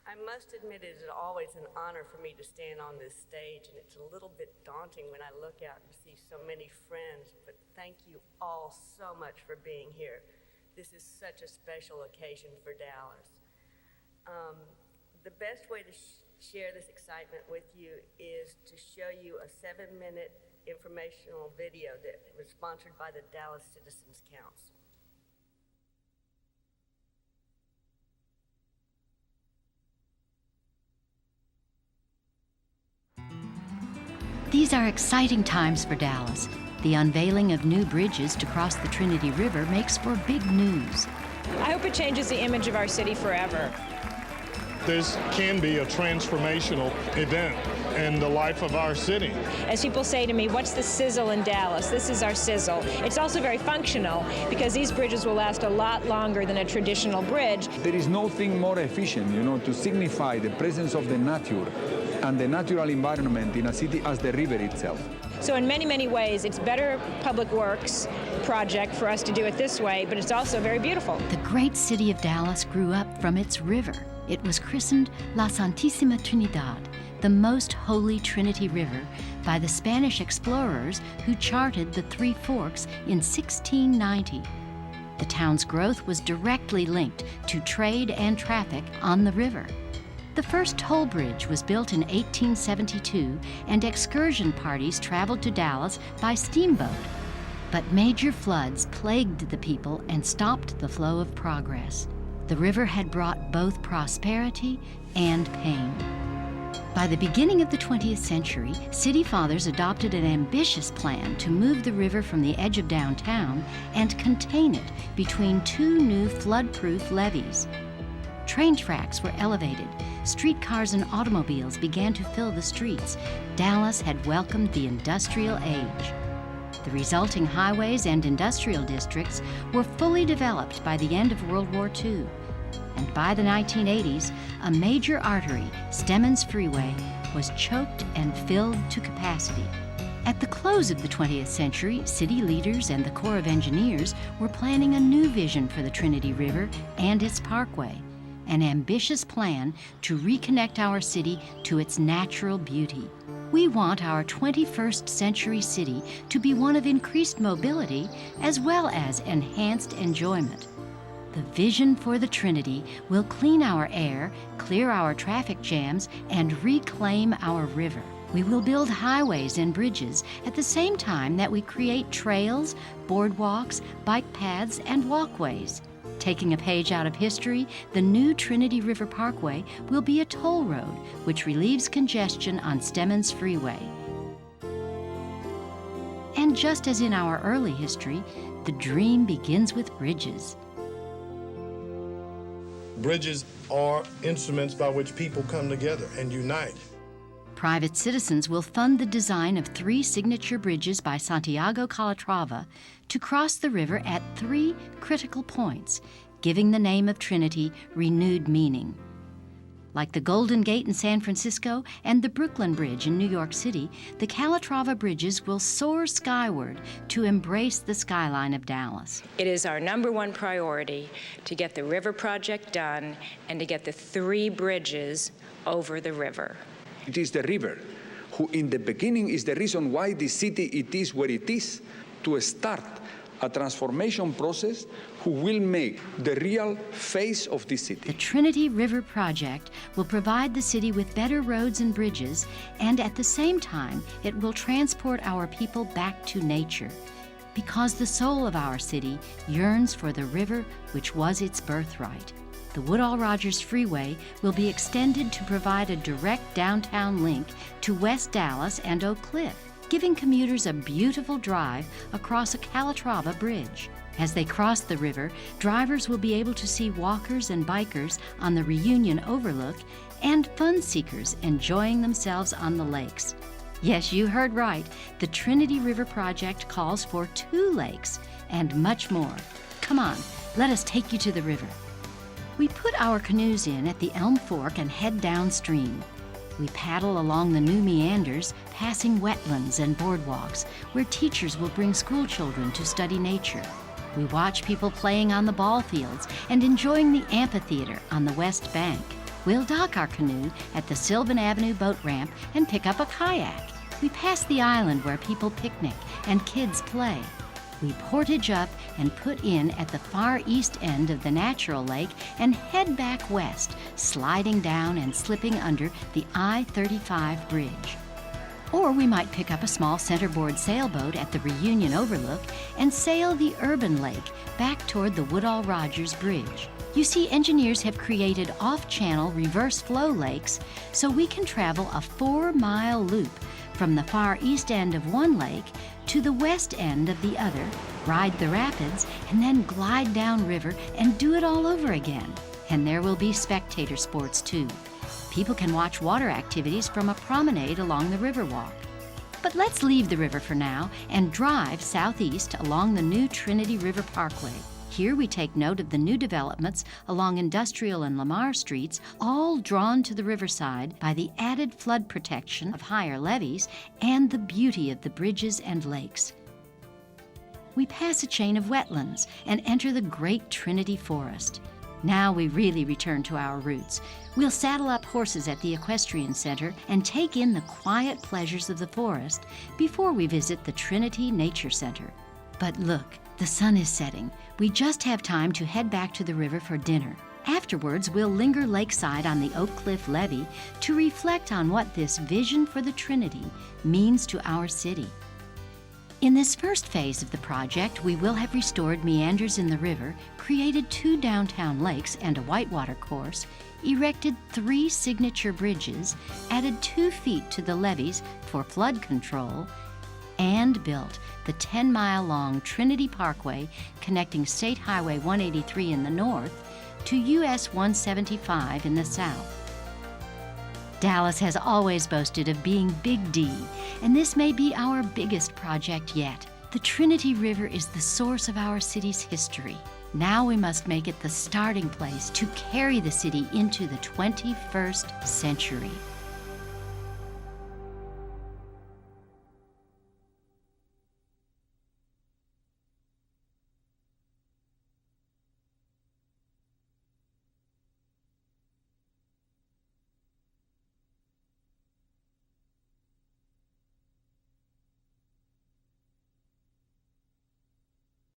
I must admit it is always an honor for me to stand on this stage, and it's a little bit daunting when I look out and see so many friends, but thank you all so much for being here. This is such a special occasion for Dallas. The best way to share this excitement with you is to show you a 7-minute informational video that was sponsored by the Dallas Citizens Council. These are exciting times for Dallas. The unveiling of new bridges to cross the Trinity River makes for big news. I hope it changes the image of our city forever. This can be a transformational event in the life of our city. As people say to me, what's the sizzle in Dallas? This is our sizzle. It's also very functional because these bridges will last a lot longer than a traditional bridge. There is nothing more efficient, to signify the presence of the nature and the natural environment in a city as the river itself. So in many, many ways, it's better public works project for us to do it this way, but it's also very beautiful. The great city of Dallas grew up from its river. It was christened La Santísima Trinidad, the most holy Trinity River, by the Spanish explorers who charted the Three Forks in 1690. The town's growth was directly linked to trade and traffic on the river. The first toll bridge was built in 1872, and excursion parties traveled to Dallas by steamboat. But major floods plagued the people and stopped the flow of progress. The river had brought both prosperity and pain. By the beginning of the 20th century, city fathers adopted an ambitious plan to move the river from the edge of downtown and contain it between two new flood-proof levees. Train tracks were elevated. Streetcars and automobiles began to fill the streets. Dallas had welcomed the industrial age. The resulting highways and industrial districts were fully developed by the end of World War II. And by the 1980s, a major artery, Stemmons Freeway, was choked and filled to capacity. At the close of the 20th century, city leaders and the Corps of Engineers were planning a new vision for the Trinity River and its parkway, an ambitious plan to reconnect our city to its natural beauty. We want our 21st century city to be one of increased mobility as well as enhanced enjoyment. The vision for the Trinity will clean our air, clear our traffic jams, and reclaim our river. We will build highways and bridges at the same time that we create trails, boardwalks, bike paths, and walkways. Taking a page out of history, the new Trinity River Parkway will be a toll road which relieves congestion on Stemmons Freeway. And just as in our early history, the dream begins with bridges. Bridges are instruments by which people come together and unite. Private citizens will fund the design of 3 signature bridges by Santiago Calatrava to cross the river at 3 critical points, giving the name of Trinity renewed meaning. Like the Golden Gate in San Francisco and the Brooklyn Bridge in New York City, the Calatrava bridges will soar skyward to embrace the skyline of Dallas. It is our #1 priority to get the river project done and to get the 3 bridges over the river. It is the river who in the beginning is the reason why the city it is where it is, to start a transformation process who will make the real face of this city. The Trinity River Project will provide the city with better roads and bridges, and at the same time, it will transport our people back to nature, because the soul of our city yearns for the river which was its birthright. The Woodall-Rogers Freeway will be extended to provide a direct downtown link to West Dallas and Oak Cliff, giving commuters a beautiful drive across a Calatrava bridge. As they cross the river, drivers will be able to see walkers and bikers on the Reunion Overlook and fun seekers enjoying themselves on the lakes. Yes, you heard right. The Trinity River Project calls for 2 lakes and much more. Come on, let us take you to the river. We put our canoes in at the Elm Fork and head downstream. We paddle along the new meanders, passing wetlands and boardwalks, where teachers will bring school children to study nature. We watch people playing on the ball fields and enjoying the amphitheater on the west bank. We'll dock our canoe at the Sylvan Avenue boat ramp and pick up a kayak. We pass the island where people picnic and kids play. We portage up and put in at the far east end of the natural lake and head back west, sliding down and slipping under the I-35 bridge. Or we might pick up a small centerboard sailboat at the Reunion Overlook and sail the urban lake back toward the Woodall Rogers Bridge. You see, engineers have created off-channel reverse flow lakes so we can travel a 4-mile loop from the far east end of one lake to the west end of the other, ride the rapids, and then glide downriver and do it all over again. And there will be spectator sports too. People can watch water activities from a promenade along the Riverwalk. But let's leave the river for now and drive southeast along the new Trinity River Parkway. Here we take note of the new developments along Industrial and Lamar Streets, all drawn to the riverside by the added flood protection of higher levees and the beauty of the bridges and lakes. We pass a chain of wetlands and enter the great Trinity Forest. Now we really return to our roots. We'll saddle up horses at the Equestrian Center and take in the quiet pleasures of the forest before we visit the Trinity Nature Center. But look, the sun is setting. We just have time to head back to the river for dinner. Afterwards, we'll linger lakeside on the Oak Cliff Levee to reflect on what this vision for the Trinity means to our city. In this first phase of the project, we will have restored meanders in the river, created 2 downtown lakes and a whitewater course, erected 3 signature bridges, added 2 feet to the levees for flood control, and built the 10-mile-long Trinity Parkway connecting State Highway 183 in the north to US 175 in the south. Dallas has always boasted of being Big D, and this may be our biggest project yet. The Trinity River is the source of our city's history. Now we must make it the starting place to carry the city into the 21st century.